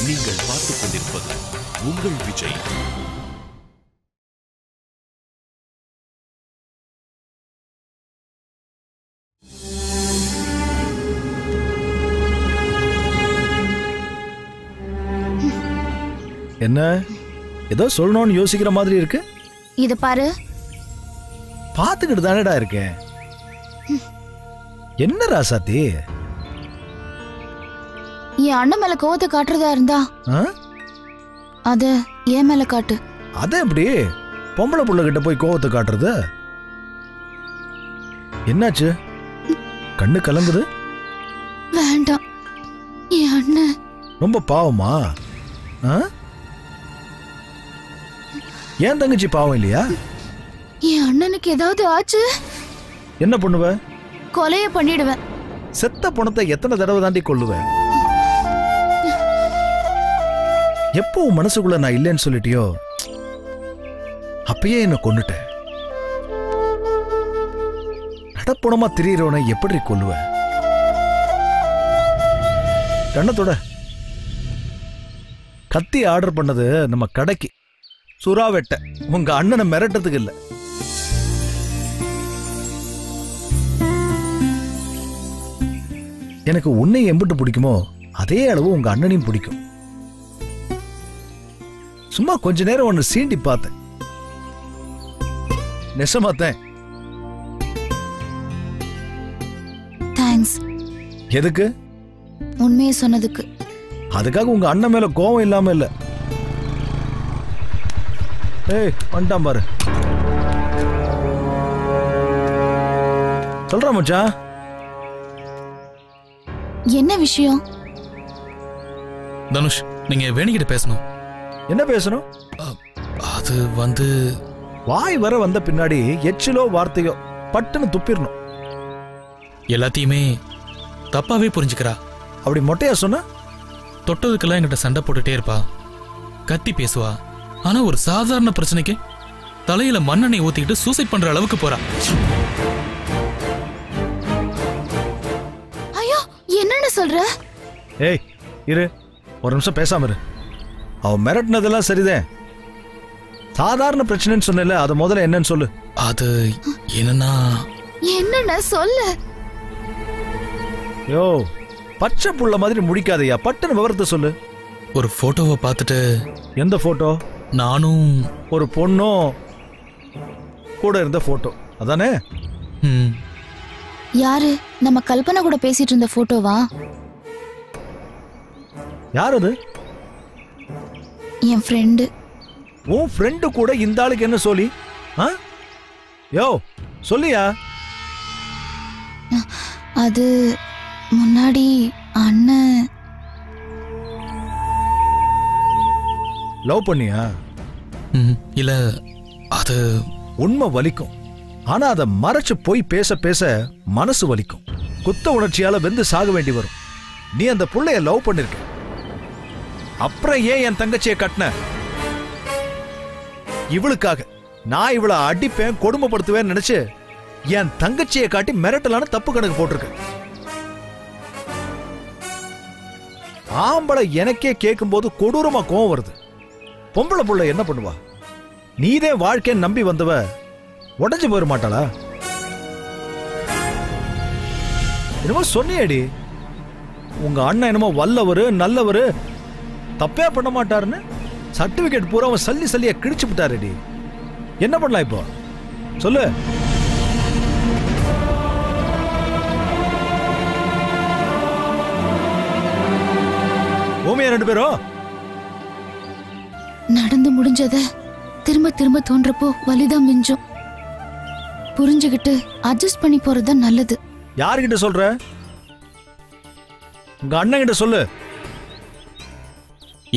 நீங்கள் பார்த்துக் கொண்டிருப்பது உங்கள் விஜய். என்ன ஏதோ சொல்லணும்னு யோசிக்கிற மாதிரி இருக்கு? இத பாரு. பாத்துக்கிட்டு தானடா இருக்கேன். என்ன ராசாத்தி? என் அண்ணன் மேல கோவத்தை காட்டுறதா இருந்தா அத என் மேல காட்டு. அத எப்படி பொம்பளை புள்ள கிட்ட போய் கோவத்தை காட்டுறது? என்னாச்சு? கண்ணு கலங்குது. வேண்டாம். என் அண்ணன் ரொம்ப பாவமா? ஏன் தங்கச்சி பாவம் இல்லையா? என் அண்ணனுக்கு ஏதாவது ஆச்சு என்ன பண்ணுவ? கொலைய பண்ணிடுவேன். செத்த பணத்தை எத்தனை தடவை தாண்டி கொல்லுவேன்? எப்போ உன் மனசுக்குள்ள நான் இல்லைன்னு சொல்லிட்டியோ அப்பயே என்ன கொன்னுட்டேன். நடப்புணமா திரியறவனை எப்படி கொல்லுவேன்? கண்ணத்தோட கத்தி ஆர்டர் பண்ணது நம்ம கடைக்கு சுறா வெட்ட, உங்க அண்ணனை மிரட்டத்துக்கு இல்ல. எனக்கு உன்னை எம்பிட்டு பிடிக்குமோ அதே அளவு உங்க அண்ணனையும் பிடிக்கும். சும்மா கொஞ்ச நேரம் ஒன்னு சீண்டி பார்த்தேன். நெசமாத்தேன். தேங்க்ஸ். எதுக்கு? உண்மையை சொன்னதுக்கு. அதுக்காக உங்க அண்ணன் மேல கோவம் இல்லாம இல்ல. ஏய் வந்துட்டான் பாரு. சொல்ற மச்சான். என்ன விஷயம்? தனுஷ், நீங்க வேணிக்கிட்ட பேசணும். என்ன பேசணும்? அது வந்து வாய் வர வந்த பின்னாடி எச்சிலோ வார்த்தையோ பட்டுன்னு துப்பிடணும். எல்லாத்தையுமே தப்பாவே புரிஞ்சுக்கிறா. அப்படி மொட்டையா சொன்ன? தொட்டதுக்கெல்லாம் என்கிட்ட சண்டை போட்டுட்டே இருப்பா, கத்தி பேசுவா. ஆனா ஒரு சாதாரண பிரச்சனைக்கு தலையில மண்ணெண்ணெய் ஊத்திக்கிட்டு சூசைட் பண்ற அளவுக்கு போறா. ஐயோ, என்னன்னு சொல்ற? ஏய் இரு, ஒரு நிமிஷம் பேசாம இரு. அவன் மிரட்டினதெல்லாம் சரிதான். சாதாரண பிரச்சனைன்னு சொன்னல, அது முதல்ல என்னன்னு சொல்லு. அது என்னன்னா என்னன்னு சொல்லு. யோ, பச்சை புள்ள மாதிரி முடிக்காதையா, பட்டுன்னு விவரத்தை சொல்லு. ஒரு போட்டோவை பார்த்துட்டு. எந்த போட்டோ? நானும் ஒரு பொண்ணும் கூட இருந்த போட்டோ அதானே? யாரு? நம்ம கல்பனா கூட பேசிட்டு இருந்த போட்டோவா? யார் அது? என் ஃப்ரெண்டு. உன் ஃப்ரெண்டு கூட இந்த ஆளுக்கு என்ன சொல்லி? யோ சொல்லியா? அது முன்னாடி அண்ணன் லவ் பண்ணியா? இல்ல, அது உண்மை வலிக்கும். ஆனா அதை மறைச்சு போய் பேச பேச மனசு வலிக்கும். குத்த உணர்ச்சியால வெந்து சாக வேண்டி வரும். நீ அந்த புள்ளைய லவ் பண்ணிருக்க, அப்புறம் ஏன் என் தங்கச்சியை கட்டின? இவளுக்காக நான் இவளை அடிப்பேன், கொடுமைப்படுத்துவேன்னு நினைச்சு என் தங்கச்சியை காட்டி மிரட்டலான்னு தப்பு கணக்கு போட்டிருக்க. ஆம்பளை எனக்கே கேட்கும் போது கொடூரமா கோவம் வருது. பொம்பளை புள்ள என்ன பண்ணுவா? நீதே வாழ்க்கைன்னு நம்பி வந்தவ உடஞ்சு போயிட மாட்டாளா? என்னமோ சொன்னியடி, உங்க அண்ணன் என்னமோ வல்லவரு நல்லவரு தப்பே பண்ண மாட்டாருன்னு சர்டிபிகேட் பூரா அவன் சல்லி சல்லியா கிழிச்சு விட்டாருடி. என்ன பண்ணலாம் இப்போ சொல்லு. ஓமியா ரெண்டு பேரும் நடந்து முடிஞ்சத திரும்ப திரும்ப தோன்றப்போ வலிதான் மிஞ்சும். புரிஞ்சுகிட்டு அட்ஜஸ்ட் பண்ணி போறதுதான் நல்லது. யாருகிட்ட சொல்ற? உங்க அண்ணன் கிட்ட சொல்லு.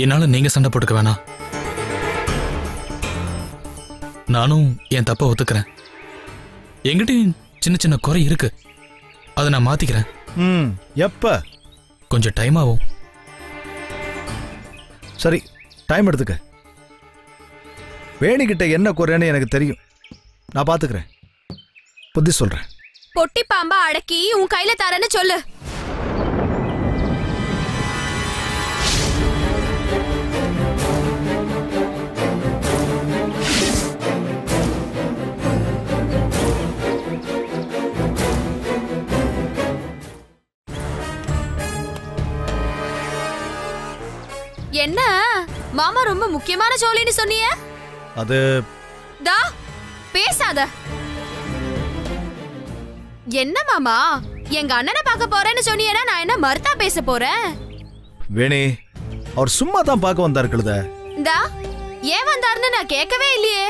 என்னால நீங்க சண்டை போட்டுக்க வேணாம். நானும் என் தப்ப ஒத்துக்கிறேன். என்கிட்டயும் சின்ன சின்ன குறை இருக்கு, அதை நான் மாத்திக்கிறேன். எப்ப? கொஞ்சம் டைம் ஆகும். சரி, டைம் எடுத்துக்க. வேணிக்கிட்ட என்ன குறைன்னு எனக்கு தெரியும், நான் பாத்துக்கிறேன். புத்தி சொல்றேன். பொட்டி பாம்பா அடக்கி உன் கையில தரேன்னு சொல்லு. என்ன மாமா ரொம்ப முக்கியமான ஜோலின்னு சொன்னீங்க? அது தா பேசாத. என்ன மாமா, எங்க அண்ணனை பார்க்க போறேன்னு சொன்னீங்கன்னா நான் என்ன மறுத்தா பேச போறேன்? வேணி, அவர் சும்மா தான் பார்க்க வந்தாரு கழுத. தா ஏன் வந்தாருன்னு நான் கேட்கவே இல்லையே.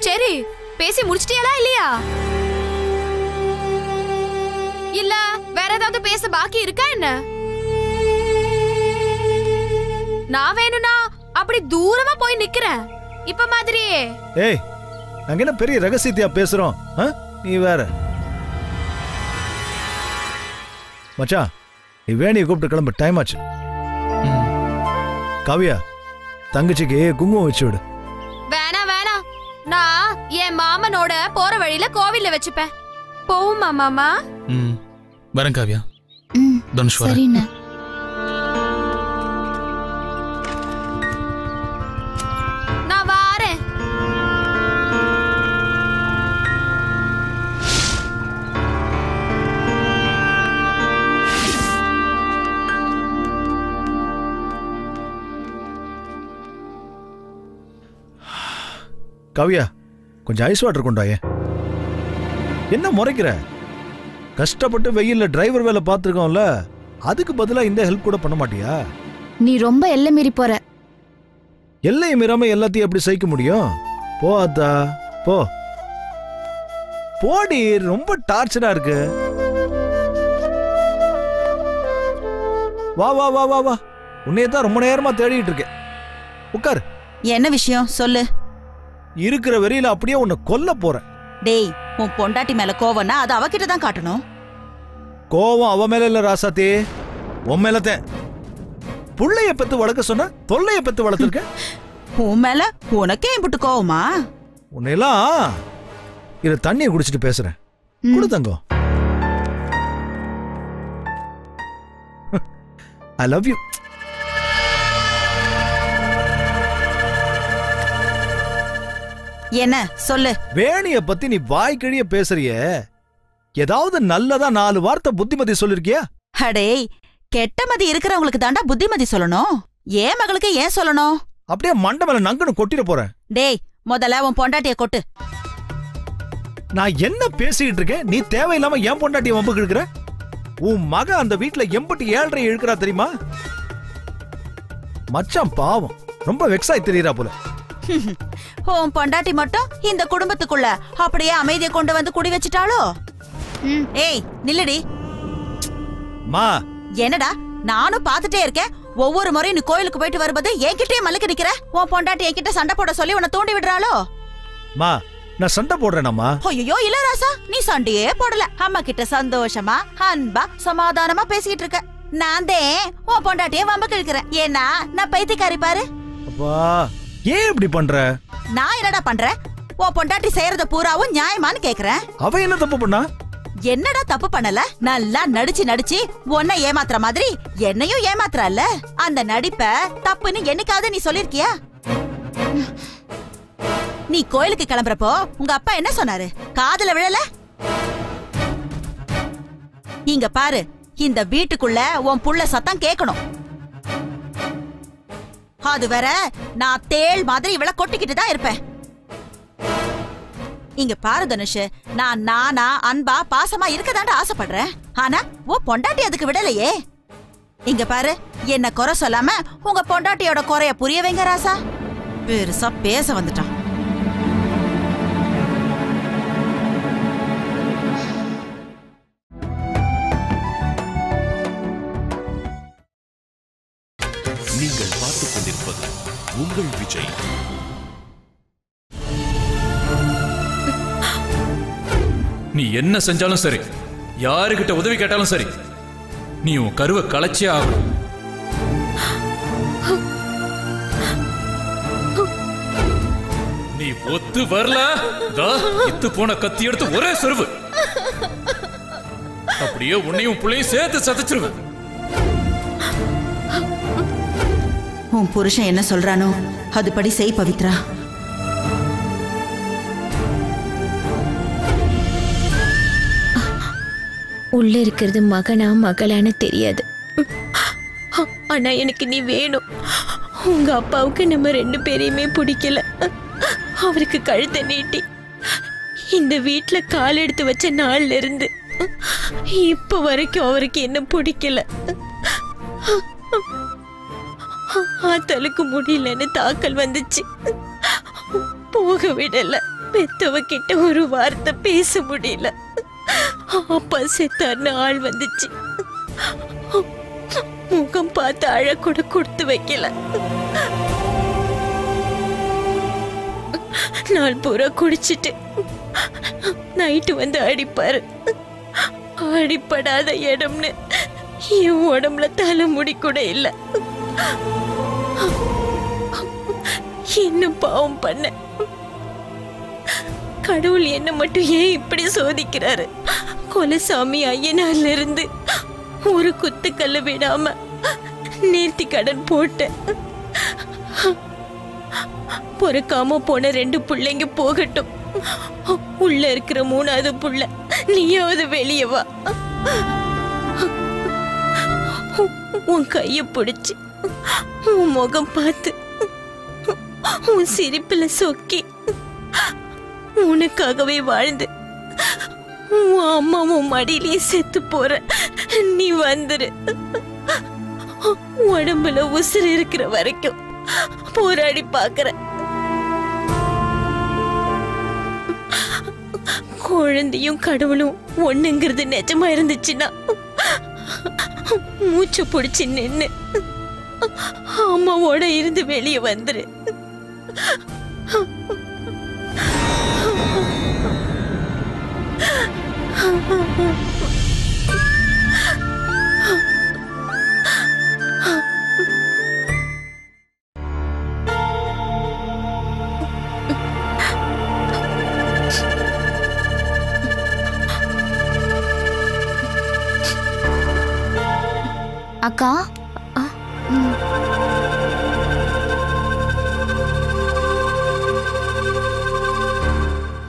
சரி, பேசி முடிச்சிட்டியா இல்லையா? இல்ல வேற ஏதாவது பேச பாக்கி இருக்கா என்ன? நான் வேணும்னா அப்படி தூரமா போய் நிக்கிறேன் இப்ப மாதிரியே. ஏய், நாங்க என்ன பெரிய ரகசியத்தையா பேசுறோம்? நீ வேற. மச்சான், நீ வேணியை கூப்பிட்டு கிளம்பு, டைம் ஆச்சு. காவியா, தங்கச்சிக்கு குங்குமம் வச்சு விடு. வேணாம் வேணாம், நான் என் மாமனோட போற வழியில கோவில்ல வச்சுப்பேன். போவுமா மாமா? வரேன் காவியா. சரிண்ணா. நான் வாரேன். காவியா, கொஞ்சம் ஐஸ் வாட்டர் கொண்டாயே. என்ன முறைக்கிற? கஷ்டப்பட்டு வெயில்ல டிரைவர் வேலை பார்த்துருக்கோம்ல, அதுக்கு பதிலா இந்த ஹெல்ப் கூட பண்ண மாட்டியா? நீ ரொம்ப எல்லை மீறி போற. எல்லையை மீறாம எல்லாத்தையும் எப்படி சகிக்க முடியும்? போ அத்தா, போ போடி. ரொம்ப டார்ச்சரா இருக்கு. வா வா வா வா வா, உன்னையதான் ரொம்ப நேரமா தேடிட்டு இருக்கேன். உட்காரு. என்ன விஷயம் சொல்லு. இருக்கிற வெறியில அப்படியே உன்னை கொல்ல போறேன். டேய், உன் பொண்டாட்டி மேல கோவம்னா அது அவகிட்ட தான் காட்டணும். கோவம் அவ மேல இல்ல ராசாத்தி, உன் மேலத்தேன். புள்ளைய பெத்து வளர்க்க சொன்ன, தொல்லைய பெத்து வளர்த்திருக்க. உன் மேல உனக்கே இம்புட்டு கோவமா? உன்னையெல்லாம் இத தண்ணியை குடிச்சிட்டு பேசுறேன். குடு தங்கம். I love you. என்ன சொல்லு. வேணிய பத்தி நீ வாய்க்கிழிய பேசுறியே, ஏதாவது நல்லதா 4 வார்த்தை புத்திமதி சொல்லிருக்கியா? அடேய், கெட்டமதி இருக்கிறவங்களுக்கு தாண்டா புத்திமதி சொல்லணும். ஏன் மகளுக்கு ஏன் சொல்லணும்? அப்படியே மண்டை மேல நங்குன்னு கொட்டிட போறேன். டேய், முதல்ல உன் பொண்டாட்டிய கொட்டு. நான் என்ன பேசிட்டு இருக்கேன்? நீ தேவையில்லாம என் பொண்டாட்டிய வம்புக்கு இழுக்கிற. உன் மக அந்த வீட்டுல எம்பட்டு 7.5 இழுக்கிறா தெரியுமா? மச்சான் பாவம், ரொம்ப வெக்ஸாய் தெரியறா போல. உன் பொண்டாட்டி மட்டும் இந்த குடும்பத்துக்குள்ள அப்படியே அமைதியை கொண்டு வந்து குடி வச்சிட்டாளோ? ஏய் நில்லுடி. மா, என்னடா நானும் பாத்துட்டே இருக்கேன். ஒவ்வொரு முறையும் நீ கோயிலுக்கு போயிட்டு வரும்போது என்கிட்டயே மல்லுக்கு நிக்கிற. உன் பொண்டாட்டி என்கிட்ட சண்டை போட சொல்லி உன்னை தூண்டி விடுறாளோ? மா, நான் சண்டை போடுறேனம்மா. ஐயோ இல்ல ராசா, நீ சண்டையே போடல. அம்மா கிட்ட சந்தோஷமா அன்பா சமாதானமா பேசிட்டு இருக்க. நான் தான் உன் பொண்டாட்டியே வம்புக்கு இழுக்கிறேன். ஏன்னா நான் பைத்தியக்காரி பாரு. அப்பா, ஏன் இப்படி பண்ற? நான் என்னடா பண்றேன்? உன் பொண்டாட்டி செய்யறத பூராவும் நியாயமான்னு கேக்குறேன். அவ என்ன தப்பு பண்ணா? என்னடா தப்பு பண்ணல? நல்லா நடிச்சு நடிச்சு உன்னை ஏமாத்துற மாதிரி என்னையும் ஏமாத்துறல்ல. அந்த நடிப்ப தப்புன்னு என்னைக்காவது நீ சொல்லிருக்கியா? நீ கோயிலுக்கு கிளம்புறப்போ உங்க அப்பா என்ன சொன்னாரு? காதுல விழல? இங்க பாரு, இந்த வீட்டுக்குள்ள உன் புள்ள சத்தம் கேட்கணும். அது வேற நான் தேள் மாதிரி இவளை கொட்டிக்கிட்டு தான் இருப்பேன். இங்க பாரு தனுஷ், நானா அன்பா பாசமா இருக்கதாண்ட ஆசைப்படுறேன். ஆனா உன் பொண்டாட்டி அதுக்கு விடலையே. இங்க பாரு, என்ன குறை சொல்லாம உங்க பொண்டாட்டியோட குறைய புரிய வைங்க ராசா. பெருசா பேச வந்துட்டான். நீங்கள் பார்த்துக் கொண்டிருப்பது உங்கள் விஜய். நீ என்ன செஞ்சாலும் சரி, யாருகிட்ட உதவி கேட்டாலும் சரி, நீ உன் கருவை கலைச்சே ஆகணும். நீ ஒத்து வரல, இத்து போன கத்தி எடுத்து ஒரே சொருவு. அப்படியே உன்னையும் புள்ளையும் சேர்த்து சதைச்சிருவேன். உன் புருஷன் என்ன சொல்றானோ அதுபடி செய் பவித்ரா. உள்ள இருக்கிறது மகனா மகளான்னு தெரியாது. ஆனா எனக்கு நீ வேணும். உங்க அப்பாவுக்கு நம்ம 2 பேரையுமே பிடிக்கல. அவருக்கு கழுத்தை நீட்டி இந்த வீட்டுல கால் எடுத்து வச்ச நாள்ல இருந்து இப்ப வரைக்கும் அவருக்கு என்ன பிடிக்கல. ஆத்தலுக்கு முடியலன்னு தாக்கல் வந்துச்சு. போக விடல. பெத்தவ கிட்ட ஒரு வார்த்தை பேச முடியல. அப்பா செத்தார்னு ஆள் வந்துச்சு. முகம் பார்த்து அழக்கூட கொடுத்து வைக்கல. நாள் பூரா குடிச்சிட்டு நைட்டு வந்து அடிப்பாரு. அடிப்படாத இடம்னு என் உடம்புல தலைமுடி கூட இல்ல. என்ன பாவம் பண்ண? கடவுள் என்ன மட்டும் ஏன் இப்படி சோதிக்கிறாரு? கொலசாமி ஐயனார்ல இருந்து ஒரு குத்துக்கல்ல விடாம நேர்த்தி கடன் போட்டேன். பொறுக்காம போன 2 பிள்ளைங்க போகட்டும். உள்ள இருக்கிற 3வது புள்ள நீயாவது வெளியே வா. உன் கைய பிடிச்சு உன் முகம் பார்த்து உன் சிரிப்புல சொக்கி உனக்காகவே வாழ்ந்து உன் அம்மா உன் மடியிலேயே செத்து போற. நீ வந்துரு. உடம்புல உசுறு இருக்கிற வரைக்கும் போராடி பாக்குற. குழந்தையும் கடவுளும் ஒண்ணுங்கிறது நிஜமா இருந்துச்சுன்னா மூச்சு பிடிச்சு நின்னு அம்மாவோட இருந்து வெளியே வந்துரு. அக்கா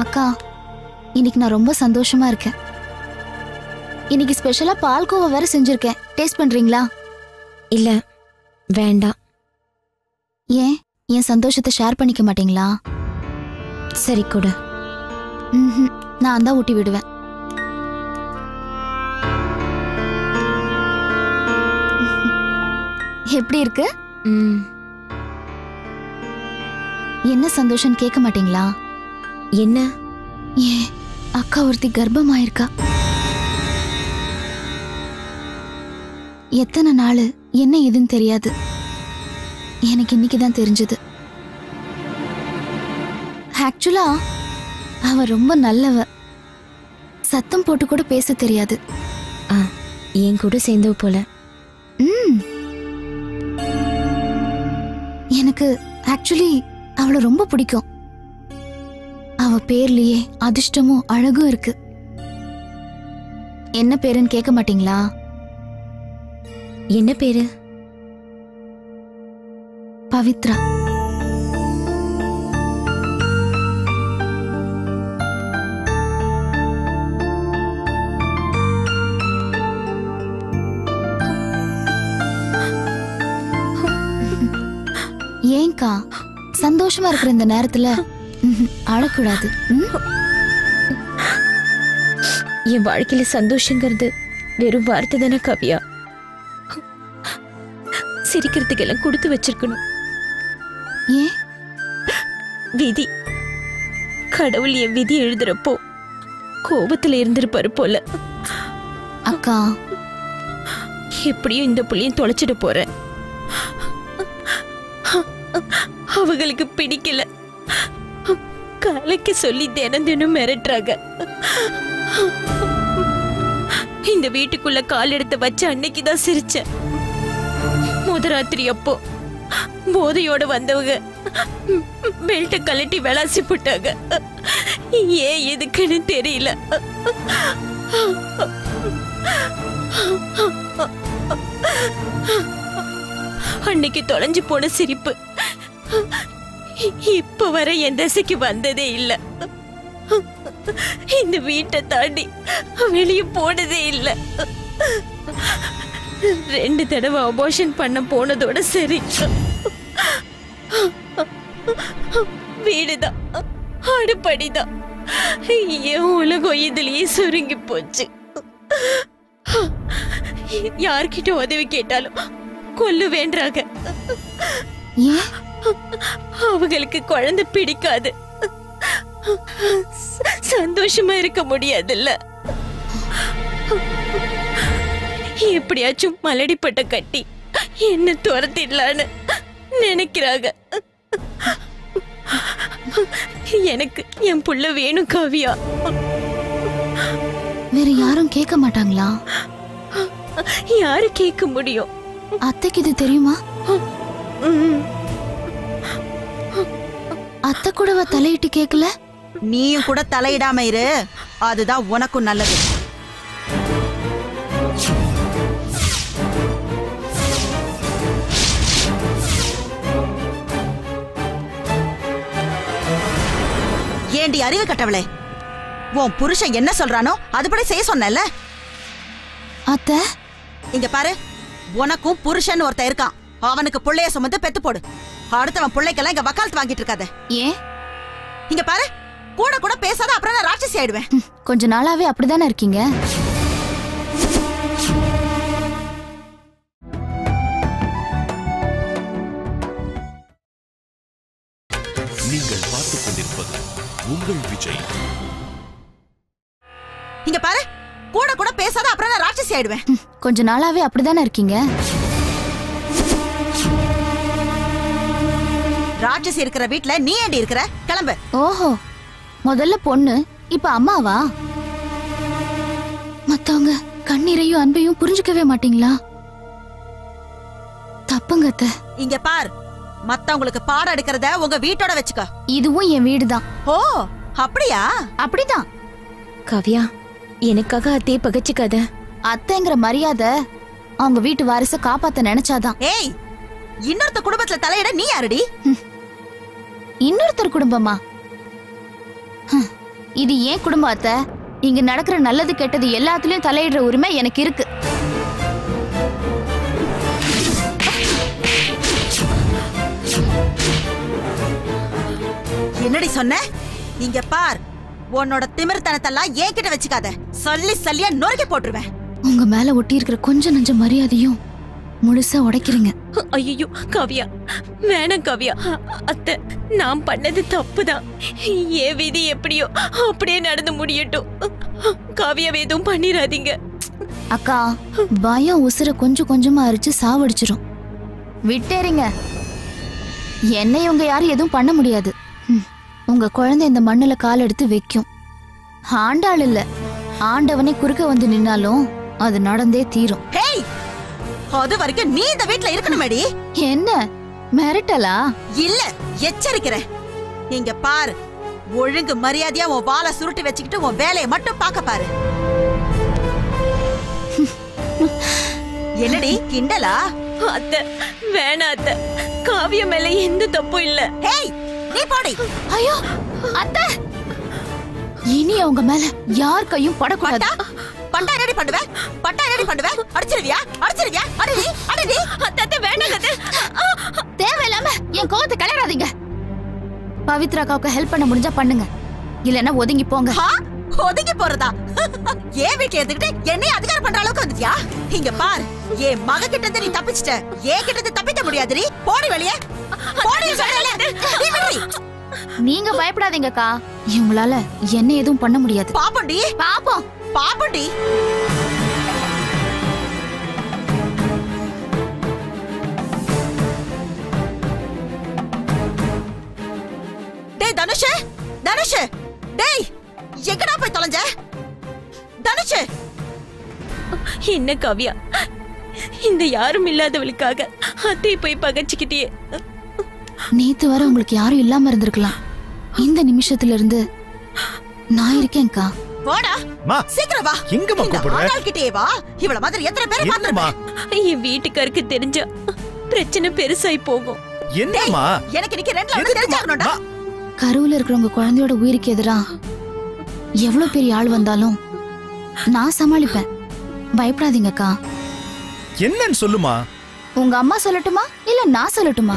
அக்கா, இன்னைக்கு நான் ரொம்ப சந்தோஷமா இருக்கேன். இன்னைக்கு ஸ்பெஷலா பால்கோவா வேற செஞ்சிருக்கேன். டேஸ்ட் பண்றீங்களா? இல்ல வேண்டாம். ஏன் என் சந்தோஷத்தை ஷேர் பண்ணிக்க மாட்டீங்களா? சரி கூட. நான் தான் ஊட்டி விடுவேன். எப்படி இருக்கு? என்ன சந்தோஷம் கேட்க மாட்டீங்களா? என்ன? ஏன் அக்கா ஒருத்தி கர்ப்பமாயிருக்கா. எத்தனை நாள் என்ன ஏதுன்னு தெரியாது. எனக்கு இன்னைக்குதான் தெரிஞ்சது. ஆக்சுவலா அவ ரொம்ப நல்லவ. சத்தம் போட்டு கூட பேச தெரியாது. என் கூட சேர்ந்தவ போல. எனக்கு ஆக்சுவலி அவளை ரொம்ப பிடிக்கும். அவ பேர்லயே அதிர்ஷ்டமும் அழகும் இருக்கு. என்ன பேருன்னு கேட்க மாட்டீங்களா? என்ன பேரு? பவித்ரா. ஏங்கா சந்தோஷமா இருக்கிற இந்த நேரத்துல அழக்கூடாது. என் வாழ்க்கையில சந்தோஷங்கிறது வெறும் வார்த்தை தானே கவியா? சிரிக்கிறதுக்கெல்லாம் கொடுத்து வச்சிருக்கணும். ஏன்? விதி. கடவுள் என் விதி எழுதுறப்போ கோபத்துல இருந்திருப்பாரு போல. அக்கா, எப்படியும் இந்த புள்ளையும் தொலைச்சிட்டு போறேன். அவங்களுக்கு பிடிக்கல. கலைக்கு சொல்லி தினம் தினம் மிரட்டுறாங்க. இந்த வீட்டுக்குள்ள கால் எடுத்து வச்ச அன்னைக்குதான் சிரிச்சேன். முதராத்திரி அப்போ போதையோட வந்தவங்க பெல்ட்ட கழட்டி விளாசி போட்டாங்க. ஏன் எதுக்குன்னு தெரியல. அன்னைக்கு தொலைஞ்சு போன சிரிப்பு இப்ப வர என் தசைக்கு வந்ததே இல்ல. இந்த வீட்டை தாண்டி வெளியே போனதே இல்ல. 2 தடவை அபார்ஷன் பண்ண போனதோட சரி. வீடுதான், அடுப்படிதான், என் உலகம் இதுலயே சுருங்கி போச்சு. யார்கிட்ட உதவி கேட்டாலும் கொல்லுவேன்றாங்க. அவங்களுக்கு குழந்தை பிடிக்காது, சந்தோஷமா இருக்க முடியாதுல்ல. எப்படியாச்சும் மலடி பட்ட கட்டி என்ன துரத்திடலான்னு நினைக்கிறாங்க. எனக்கு என் புள்ள வேணும் காவியா. வேற யாரும் கேட்க மாட்டாங்களா? யாரு கேட்க முடியும்? அத்தைக்கு இது தெரியுமா? அத்தை கூடவா தலையிட்டு கேட்கல? நீயும் கூட தலையிடாம இரு, அதுதான் உனக்கும் நல்லது. ஏண்டி அறிவு கட்டவளே, உன் புருஷன் என்ன சொல்றானோ அதுபடி செய்ய சொன்னல. அத்தை இங்க பாரு, உனக்கும் புருஷன் ஒருத்த இருக்கான். அவனுக்கு புள்ளைய சுமந்து பெத்து போடு. அடுத்தவன் பிள்ளைக்கெல்லாம் இங்க வக்காலத்து வாங்கிட்டு இருக்காத. ஏன்? இங்க பாரு, கூட கூட பேசாத, அப்புறம் நான் ராட்சசி ஆயிடுவேன். கொஞ்ச நாளாவே அப்படிதானே இருக்கீங்க. நீங்கள் பார்த்துக் கொண்டிருப்பது உங்கள் விஜய். இங்க பாரு, கூட கூட பேசாத, அப்புறம் நான் ராட்சசி ஆயிடுவேன். கொஞ்ச நாளாவே அப்படிதானே இருக்கீங்க. ராட்சசி இருக்கிற வீட்ல நீ ஏண்டி இருக்கிற? கிளம்பு. ஓஹோ, முதல்ல பொண்ணு, இப்ப அம்மாவா? மத்தவங்க கண்ணீரையும் அன்பையும் புரிஞ்சுக்கவே மாட்டீங்களா? தப்புங்க அத்தை. இங்க பார், மத்தவங்களுக்கு பாடம் எடுக்கிறத உங்க வீட்டோட வச்சுக்க. இதுவும் என் வீடுதான். ஓ, அப்படியா? அப்படிதான். காவியா, எனக்காக அத்தையை பகச்சுக்காத. அத்தைங்கிற மரியாதை அவங்க வீட்டு வாரிச காப்பாத்த நினைச்சாதான். ஏய், இன்னொருத்த குடும்பத்துல தலையிட நீ யாருடி? இன்னொருத்தர் குடும்பமா? இது ஏன் குடும்பம் அத்தை. இங்க நடக்கிற நல்லது கெட்டது எல்லாத்துலயும் தலையிடுற உரிமை எனக்கு இருக்கு. என்னடி சொன்ன? இங்க பார், உன்னோட திமிர்த்தனத்தெல்லாம் என்கிட்ட வச்சுக்காத. சொல்லி சொல்லியா நொறுக்கி போட்டுருவேன். உங்க மேல ஒட்டி இருக்கிற கொஞ்ச நஞ்ச மரியாதையும் முழுசா உடைக்கிறீங்க. ஐயோ காவியா, வேணாம் காவியா. அத்தை, நான் பண்ணது தப்புதான். ஏன் விதி எப்படியோ அப்படியே நடந்து முடியட்டும். காவியா எதுவும் பண்ணிராதீங்க. அக்கா, பயம் உசுர கொஞ்சம் கொஞ்சமா அரிச்சு சாவடிச்சிரும். விட்டேறீங்க. என்னை உங்க யாரும் எதுவும் பண்ண முடியாது. உங்க குழந்தை இந்த மண்ணுல கால் எடுத்து வைக்கும். ஆண்டாள் இல்ல, ஆண்டவனே குறுக்க வந்து நின்னாலும் அது நடந்தே தீரும். அது வரைக்கும் நீ இந்த வீட்ல இருக்கணுமேடி. என்ன மிரட்டலா? இல்ல, எச்சரிக்கிறேன். இங்க பாரு, ஒழுங்கு மரியாதையா உன் வாளை சுருட்டி வச்சுக்கிட்டு உன் வேலையை மட்டும் பார்க்க பாரு. என்னடி கிண்டலா? அத்தை, வேணாம் அத்தை. காவிய மேல எந்த தப்பும் இல்ல. ஹேய், நீ போடி. ஐயோ அத்தை, இனி அவங்க மேல யார் கையும் படக்கூடாது. பட்டா என்னடி பண்ணுவ? பட்டா என்னடி பண்ணுவ? அடிச்சிருவியா? அடிச்சிருவியா? அடிடி, அடிடி. அத்தை, வேணாம் அத்தை. தேவையில்லாம என் கோவத்தை கிளறாதீங்க. பவித்ராக்காவுக்கு ஹெல்ப் பண்ண முடிஞ்சா பண்ணுங்க, இல்லன்னா ஒதுங்கி போங்க. ஒதுங்கி போறதா? ஏன் வீட்டுல இருந்துகிட்டு என்னைய அதிகாரம் பண்ற அளவுக்கு வந்துட்டியா? இங்க பார், என் மக கிட்ட இருந்து நீ தப்பிச்சிட்ட, ஏன் கிட்ட இருந்து தப்பிக்க முடியாதுடி. போடி வெளியே, போடி சொல்லல. நீங்க பயப்படாதீங்கக்கா, இவங்களால என்ன எதுவும் பண்ண முடியாது. பாப்போண்டி, பாப்போம் பாப்போண்டி. டேய் தனுஷ், தனுஷ், டேய் எங்கடா போய் தொலைஞ்ச? தனுஷ். என்ன காவியா, இந்த யாரும் இல்லாதவளுக்காக அத்தை போய் பகச்சுக்கிட்டே. நேத்து வர உங்களுக்கு யாரும் இல்லாம இருந்திருக்கலாம். இந்த நிமிஷத்துல இருந்து நான் இருக்கேன்க்கா. வாடா, சீக்கிரம் வா. எங்கம்மா கூப்பிடுற? ஆண்டாள் கிட்டே வா. இவள மாதிரி எத்தனை பேரை பாத்துறமா? என் வீட்டுக்காருக்கு தெரிஞ்சா பிரச்சனை பெருசாய் போகும். என்னம்மா எனக்கு இன்னைக்கு ரெண்டுல ஒண்ணு தெரிஞ்சாகணும்டா. கருவுல இருக்கிறவங்க குழந்தையோட உயிருக்கு எதிரா எவ்வளவு பெரிய ஆள் வந்தாலும் நான் சமாளிப்பேன். பயப்படாதீங்கக்கா. என்னன்னு சொல்லுமா. உங்க அம்மா சொல்லட்டுமா இல்ல நான் சொல்லட்டுமா?